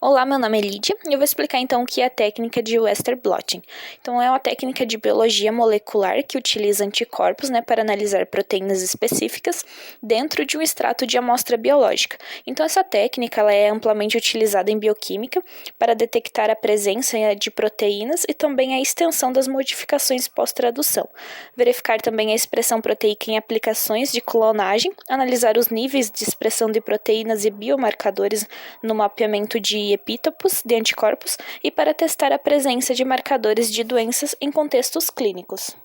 Olá, meu nome é Lídia e eu vou explicar então o que é a técnica de Western blotting. Então, é uma técnica de biologia molecular que utiliza anticorpos para analisar proteínas específicas dentro de um extrato de amostra biológica. Então, essa técnica ela é amplamente utilizada em bioquímica para detectar a presença de proteínas e também a extensão das modificações pós-tradução. Verificar também a expressão proteica em aplicações de clonagem, analisar os níveis de expressão de proteínas e biomarcadores no mapeamento de epítopos de anticorpos e para testar a presença de marcadores de doenças em contextos clínicos.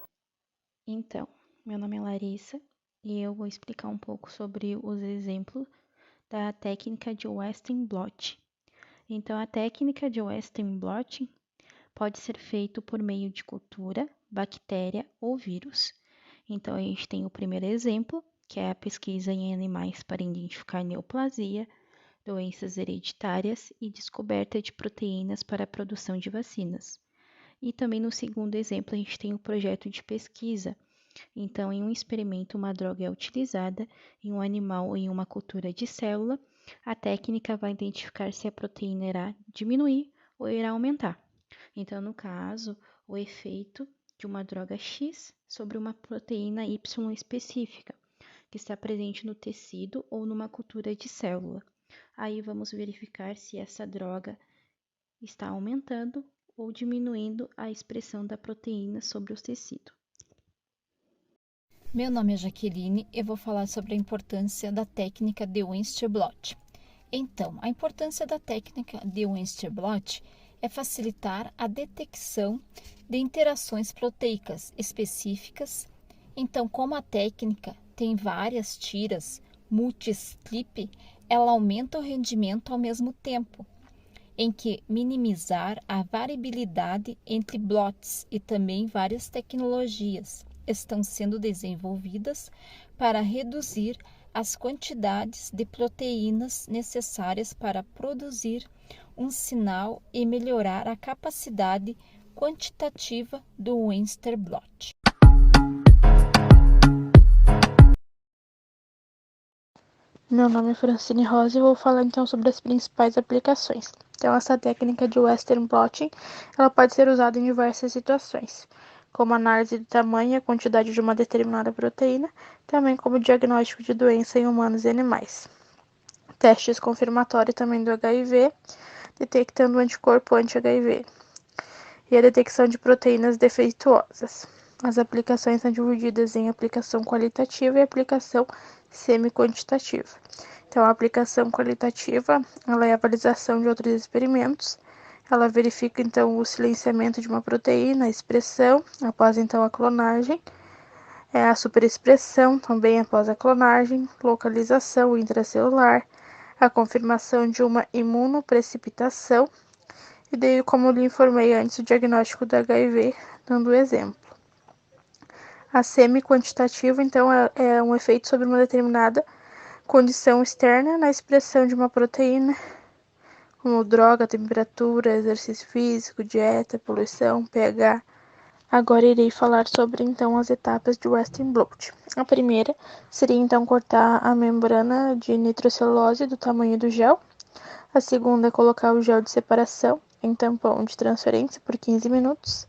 Então, meu nome é Larissa e eu vou explicar um pouco sobre os exemplos da técnica de Western blot. Então, a técnica de Western blotting pode ser feita por meio de cultura, bactéria ou vírus. Então, a gente tem o primeiro exemplo, que é a pesquisa em animais para identificar neoplasia, doenças hereditárias e descoberta de proteínas para a produção de vacinas. E também no segundo exemplo, a gente tem o projeto de pesquisa. Então, em um experimento, uma droga é utilizada em um animal ou em uma cultura de célula. A técnica vai identificar se a proteína irá diminuir ou irá aumentar. Então, no caso, o efeito de uma droga X sobre uma proteína Y específica, que está presente no tecido ou numa cultura de célula. Aí vamos verificar se essa droga está aumentando ou diminuindo a expressão da proteína sobre o tecido. Meu nome é Jaqueline e vou falar sobre a importância da técnica de Western blot. Então, a importância da técnica de Western blot é facilitar a detecção de interações proteicas específicas. Então, como a técnica tem várias tiras multi-clip, ela aumenta o rendimento ao mesmo tempo, em que minimizar a variabilidade entre blots e também várias tecnologias estão sendo desenvolvidas para reduzir as quantidades de proteínas necessárias para produzir um sinal e melhorar a capacidade quantitativa do Western blot. Meu nome é Francine Rosa e vou falar então sobre as principais aplicações. Então, essa técnica de Western blotting, ela pode ser usada em diversas situações, como análise de tamanho e quantidade de uma determinada proteína, também como diagnóstico de doença em humanos e animais. Testes confirmatórios também do HIV, detectando o anticorpo anti-HIV, e a detecção de proteínas defeituosas. As aplicações são divididas em aplicação qualitativa e aplicação semi-quantitativa. Então, a aplicação qualitativa, ela é a avaliação de outros experimentos. Ela verifica, então, o silenciamento de uma proteína, a expressão, após, então, a clonagem. A superexpressão, também após a clonagem, localização intracelular, a confirmação de uma imunoprecipitação, e daí, como lhe informei antes, o diagnóstico do HIV, dando o exemplo. A semi-quantitativa, então, é um efeito sobre uma determinada condição externa na expressão de uma proteína, como droga, temperatura, exercício físico, dieta, poluição, pH. Agora irei falar sobre, então, as etapas de Western blot. A primeira seria, então, cortar a membrana de nitrocelulose do tamanho do gel. A segunda é colocar o gel de separação em tampão de transferência por 15 minutos.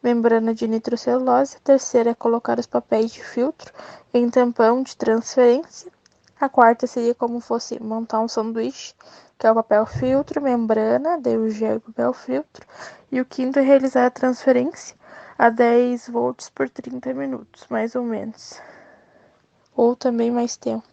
Membrana de nitrocelulose. A terceira é colocar os papéis de filtro em tampão de transferência. A quarta seria como fosse montar um sanduíche, que é o papel filtro, membrana, daí o gel e papel filtro. E o quinto é realizar a transferência a 10 volts por 30 minutos, mais ou menos. Ou também mais tempo.